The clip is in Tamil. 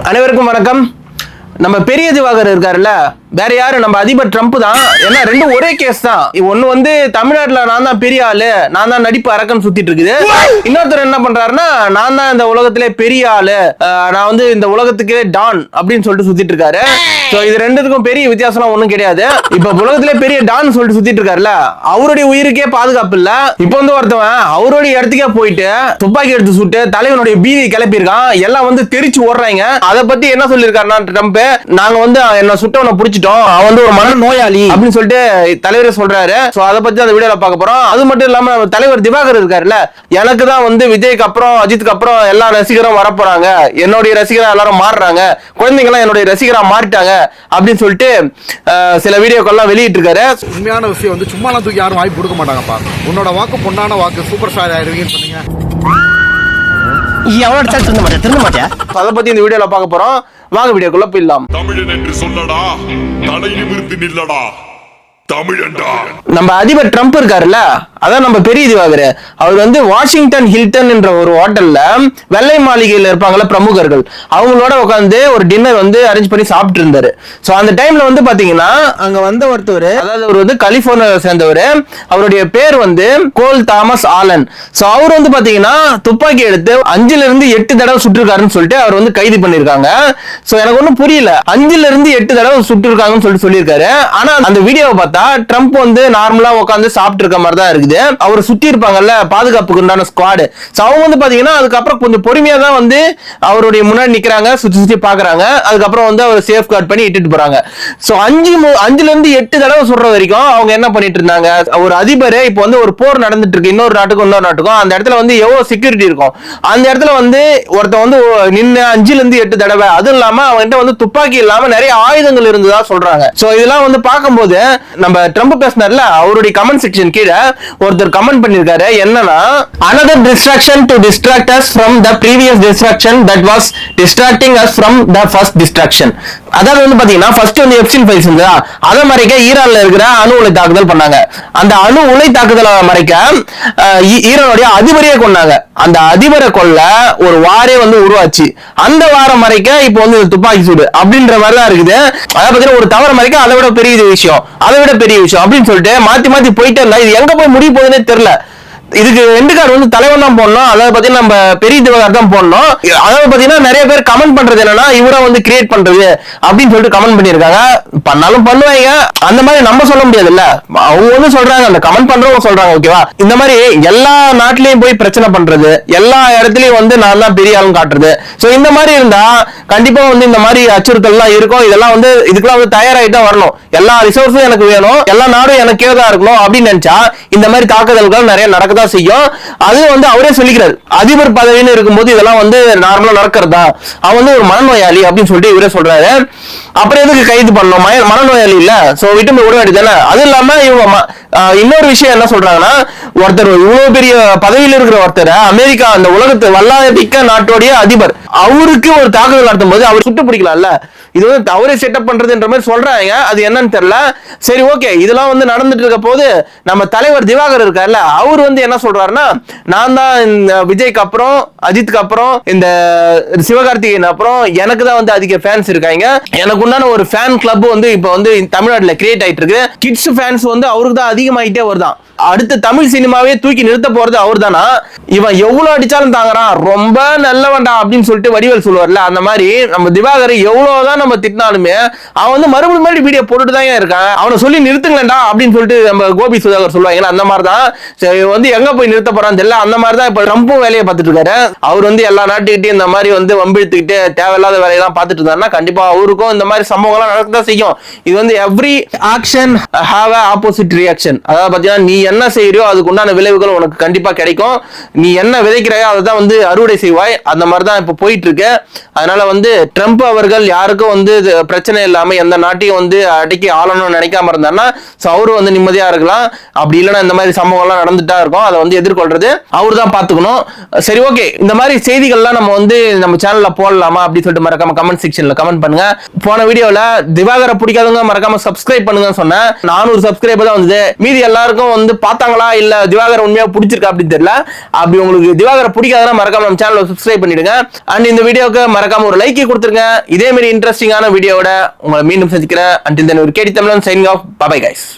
அனைவருக்கும் வணக்கம். நம்ம பெரிய திவாகர் இருக்காருல்ல, வேற யாரு, நம்ம அதிபர் ட்ரம்ப் தான். ஏன்னா ரெண்டும் ஒரே கேஸ் தான். ஒண்ணு வந்து தமிழ்நாட்டுல நான் தான் பெரிய ஆளு, நான் தான் நடிப்பு அரக்கன் சுத்திட்டு இருக்குது. இன்னொருத்தர் என்ன பண்றாருன்னா, நான் தான் இந்த உலகத்திலே பெரிய ஆளு, நான் வந்து இந்த உலகத்துக்கே டான் அப்படின்னு சொல்லிட்டு சுத்திட்டு இருக்காரு. சோ இது ரெண்டுத்துக்கும் பெரிய வித்தியாசம் ஒண்ணும் கிடையாது. இப்ப உலகத்திலே பெரிய டான் சொல்லிட்டு சுத்திட்டு இருக்காருல்ல, அவருடைய உயிருக்கே பாதுகாப்பு இல்ல. இப்ப வந்து ஒருத்தவன் அவருடைய இடத்துக்கே போயிட்டு துப்பாக்கி எடுத்து சுட்டு தலைவனுடைய பீதி கிளப்பியிருக்கான். எல்லாம் வந்து தெரிச்சு ஓடுறாங்க. அதை பத்தி என்ன சொல்லியிருக்காருன்னா ட்ரம்ப், நாங்க வந்து என்ன சுட்டவனை புடிச்சிட்டோம், அவன் வந்து ஒரு மன நோயாளி அப்படின்னு சொல்லிட்டு தலைவரே சொல்றாரு. சோ அதை பத்தி அந்த வீடியோல பார்க்க போறோம். அது மட்டும் இல்லாம தலைவர் திவாகர் இருக்காருல்ல, எனக்கு தான் வந்து விஜய்க்கு அப்புறம் அஜித்துக்கு அப்புறம் எல்லா ரசிகரும் வரப்போறாங்க, என்னுடைய ரசிகரா எல்லாரும் மாறுறாங்க, குழந்தைங்க எல்லாம் என்னுடைய ரசிகரா மாறிட்டாங்க அப்படின்னு சொல்லிட்டு சில வீடியோக்கெல்லாம் வெளியிட்டு இருக்காரு. உண்மையான விஷயம் வந்து சும்மாலாம் தூக்கி யாரும் வாய்ப்பு கொடுக்க மாட்டாங்கப்பா. உன்னோட வாக்கு பொண்ணான வாக்கு, சூப்பர் ஸ்டார் ஆயிடுவீங்கன்னு சொன்னீங்க. அதை பத்தி இந்த வீடியோல பார்க்க போறோம். வாங்க வீடியோக்குள்ள போயிடலாம். தமிழன் என்று சொல்லடா, தலை நிமிர்ந்து நில்லடா, தமிழன்டா. நம்ம அதிபர் ட்ரம்ப் இருக்காருல்ல, அதான் நம்ம பெரிய திவாகர். அவர் வந்து வாஷிங்டன் ஹில்டன் என்ற ஒரு ஹோட்டல்ல வெள்ளை மாளிகையில் இருப்பாங்கல்ல பிரமுகர்கள், அவங்களோட உட்காந்து ஒரு டின்னர் வந்து அரேஞ்ச் பண்ணி சாப்பிட்டு இருந்தாரு. சோ அந்த டைம்ல வந்து பாத்தீங்கன்னா அங்க வந்த ஒருத்தர், அதாவது அவர் வந்து கலிபோர்னியாவை சேர்ந்தவர், அவருடைய பேர் வந்து கோல் தாமஸ் ஆலன். சோ அவர் வந்து பாத்தீங்கன்னா துப்பாக்கி எடுத்து 5-8 தடவை சுட்டிருக்காருன்னு சொல்லிட்டு அவர் வந்து கைது பண்ணிருக்காங்க. சோ எனக்கு ஒன்னும் புரியல, 5-8 தடவை சுட்டிருக்காங்கன்னு சொல்லிட்டு சொல்லியிருக்காரு. ஆனா அந்த வீடியோவை பார்த்தா ட்ரம்ப் வந்து நார்மலா உட்காந்து சாப்பிட்டு இருக்க மாதிரி தான் இருக்குது. அவர் சுத்தி இருப்பாங்கல்ல பாதுகாப்புக்கு உண்டான ஸ்குவாட், அவங்க வந்து பாத்தீங்கன்னா அதுக்கப்புறம் கொஞ்சம் பொறுமையா தான் வந்து அவருடைய முன்னாடி நிக்கிறாங்க, சுத்தி சுத்தி பாக்குறாங்க. அதுக்கப்புறம் வந்து அவர் சேஃப் கார்ட் பண்ணி இட்டுட்டு போறாங்க. சோ 5-8 தடவை சொல்ற வரைக்கும் அவங்க என்ன பண்ணிட்டு இருந்தாங்க, ஒரு அதிபர் இப்ப வந்து ஒரு போர் நடந்துட்டு இருக்கு இன்னொரு நாட்டுக்கும், அந்த இடத்துல வந்து எவ்வளவு செக்யூரிட்டி இருக்கும், அந்த இடத்துல வந்து ஒருத்தன் வந்து நின்று 5-8 தடவை, அதுவும் இல்லாம அவன்கிட்ட வந்து துப்பாக்கி இல்லாம நிறைய ஆயுதங்கள் இருந்ததா சொல்றாங்க. சோ இதெல்லாம் வந்து பார்க்கும்போது நம்ம ட்ரம்ப் பேசினார்ல, அவருடைய கமெண்ட் செக்ஷன் கீழே ஒருத்தர் கமெண்ட் பண்ணிருக்காரு, என்னன்னா another distraction to distract us from the previous distraction that was distracting us from the first distraction. அதாவது வந்து பாத்தீங்கன்னா ஃபர்ஸ்ட் வந்து எப்ஸ்டைன் ஃபைல்ஸ் இருந்தா அதை மறைக்க ஈரான்ல இருக்கிற அணு உலை தாக்குதல் பண்ணாங்க. அந்த அணு உலை தாக்குதலை மறைக்க ஈரானுடைய அதிபரையே கொண்டாங்க. அந்த அதிபரை கொல்ல ஒரு வாரே வந்து உருவாச்சு. அந்த வாரம் மறைக்க இப்போ வந்து துப்பாக்கி சூடு அப்படின்ற மாதிரி தான் இருக்குது. அதை பத்தி ஒரு தவற மறைக்க அதை விட பெரிய விஷயம் அப்படின்னு சொல்லிட்டு மாத்தி மாத்தி போயிட்டே இருந்தா இது எங்க போய் முடிய போகுதுன்னே தெரியல. இதுக்கு எண்டு கார்டு வந்து தலைவன் தான் போடணும், அதாவது பாத்தீங்கன்னா நம்ம பெரிய திவாகர் தான் போடணும். அதாவது பாத்தீங்கன்னா நிறைய பேர் கமெண்ட் பண்றது என்னன்னா இவரை வந்து கிரியேட் பண்றது அப்படின்னு சொல்லிட்டு கமெண்ட் பண்ணிருக்காங்க. பண்ணாலும் பண்ணுவாங்க, அந்த மாதிரி நம்ம சொல்ல முடியாது இல்ல, அவங்க வந்து சொல்றாங்க, அந்த கமெண்ட் பண்றவங்க சொல்றாங்க. ஓகேவா, இந்த மாதிரி எல்லா நாட்டிலையும் போய் பிரச்சனை பண்றது, எல்லா இடத்துலயும் வந்து நான் தான் பெரிய ஆளும் காட்டுறது. சோ இந்த மாதிரி இருந்தா கண்டிப்பா வந்து இந்த மாதிரி அச்சுறுத்தல் எல்லாம் இருக்கும். இதெல்லாம் வந்து இதுக்கெல்லாம் வந்து தயாராகிட்டு வரணும். எல்லா ரிசோர்ஸும் எனக்கு வேணும், எல்லா நாடும் எனக்கே தான் இருக்கணும் அப்படின்னு நினைச்சா இந்த மாதிரி தாக்குதல்கள் நிறைய நடக்க செய்யும். அது வந்து அவரே சொல்லிக்கிறார், அதிபர் பதவின்னு இருக்கும்போது இதெல்லாம் வந்து நார்மலா நடக்கிறதா, அவன் வந்து ஒரு மனநோயாளி அப்படின்னு சொல்லிட்டு இவரே சொல்றாரு. அப்புறம் எதுக்கு கைது பண்ணணும், மனநோயாளி இல்ல, சோ விட்டு விட வேண்டியதானே. அது இல்லாம இவங்க இன்னொரு விஷயம் என்ன சொல்றாங்கன்னா, ஒருத்தர் இவ்வளவு பெரிய பதவியில் இருக்கிற ஒருத்தர், அமெரிக்கா அந்த உலகத்து வல்லாதிக்க நாட்டோடைய அதிபர், அவருக்கு ஒரு தாக்குதல் நடத்தும் போது அவர் சுட்டு பிடிக்கலாம்ல. இது வந்து அவரே செட்டப் பண்றதுன்ற மாதிரி சொல்றாங்க. அது என்னன்னு தெரியல. சரி ஓகே, இதெல்லாம் வந்து நடந்துட்டு இருக்க போது நம்ம தலைவர் திவாகர் இருக்காருல்ல, அவர் வந்து என்ன சொல்றாருன்னா, நான் தான் இந்த விஜய்க்கு அப்புறம் அஜித்துக்கு அப்புறம் இந்த சிவகார்த்திகேயன் அப்புறம் எனக்கு தான் வந்து அதிக ஃபேன்ஸ் இருக்காங்க. எனக்கு உண்டான ஒரு ஃபேன் கிளப் வந்து இப்ப வந்து தமிழ்நாட்டுல கிரியேட் ஆயிட்டு இருக்கு. கிட்ஸ் ஃபேன்ஸ் வந்து அவருக்கு தான் அதிகமாயிட்டே வருதான். அடுத்த தமிழ் சினிமாவே தூக்கி நிறுத்த போறது அவர் தானா. இவன் எவ்வளவு அடிச்சாலும் தாங்கறான், ரொம்ப நல்லவன்டா அப்படின்னு சொல்லிட்டு வடிவேல் சொல்லுவார்ல, அந்த மாதிரி நம்ம திவாகர் எவ்வளவுதான் நம்ம திட்டினாலுமே அவன் வந்து மறுபடியும் வீடியோ போட்டுட்டு தான் இருக்கான். அவனை சொல்லி நிறுத்துங்களேன்டா அப்படின்னு சொல்லிட்டு நம்ம கோபி சுதாகர் சொல்லுவாங்க. அந்த மாதிரிதான் வந்து எங்க போய் நிறுத்த போறான்னு தெரியல. அந்த மாதிரிதான் இப்ப ட்ரம்பும் வேலையை பார்த்துட்டு இருக்காரு. அவர் வந்து எல்லா நாட்டுக்கிட்டையும் இந்த மாதிரி வந்து வம்பிழுத்துக்கிட்டு தேவையில்லாத வேலையெல்லாம் பார்த்துட்டு இருந்தாருன்னா கண்டிப்பா அவருக்கும் இந்த மாதிரி சம்பவங்கள்லாம் நடக்கதான் செய்யும். இது வந்து every action have a opposite reaction. அதாவது பாத்தீங்கன்னா நீ என்ன செய்யறியோ அதுக்கு உண்டான விளைவுகள் உனக்கு கண்டிப்பா கிடைக்கும். நீ என்ன விதைக்கிறாயோ அதை தான் வந்து அறுவடை செய்வாய். அந்த மாதிரி தான் இப்ப போயிட்டு இருக்கு. அதனால வந்து ட்ரம்ப் அவர்கள் யாருக்கும் வந்து பிரச்சனை இல்லாம எந்த நாட்டையும் வந்து அடக்கி ஆளணும்னு நினைக்காம இருந்தாருன்னா அவரு வந்து நிம்மதியா இருக்கலாம். அப்படி இல்லைன்னா இந்த மாதிரி சம்பவங்கள்லாம் நடந்துட்டா இருக்கும். அதை வந்து எதிர்கொள்றது அவரு தான் பாத்துக்கணும். சரி ஓகே, இந்த மாதிரி செய்திகள்லாம் நம்ம வந்து நம்ம சேனல்ல போடலாமா அப்படின்னு சொல்லிட்டு மறக்காம கமெண்ட் செக்ஷன்ல கமெண்ட் பண்ணுங்க. போன வீடியோல திவாகரை பிடிக்காதவங்க மறக்காம சப்ஸ்கிரைப் பண்ணுங்க சொன்னேன். 400 சப்ஸ்கிரைபர் தான் வந்தது. மீதி எல்லாருக்கும் வந்து பார்த்தாங்களா இல்ல திவாகர் உண்மையா பிடிச்சிருக்கா அப்படின்னு தெரியல. அப்படி உங்களுக்கு திவாகரை பிடிக்காதுன்னா மறக்காம நம்ம சேனலை சப்ஸ்கிரைப் பண்ணிடுங்க. அண்ட் இந்த வீடியோக்கு மறக்காம ஒரு லைக் கொடுத்துருங்க. இதே மாதிரி இன்ட்ரெஸ்டிங்கான வீடியோட உங்களை மீண்டும் சந்திக்கிறேன். until then ஒரு கேடி தமிழன் signing off. Bye bye guys.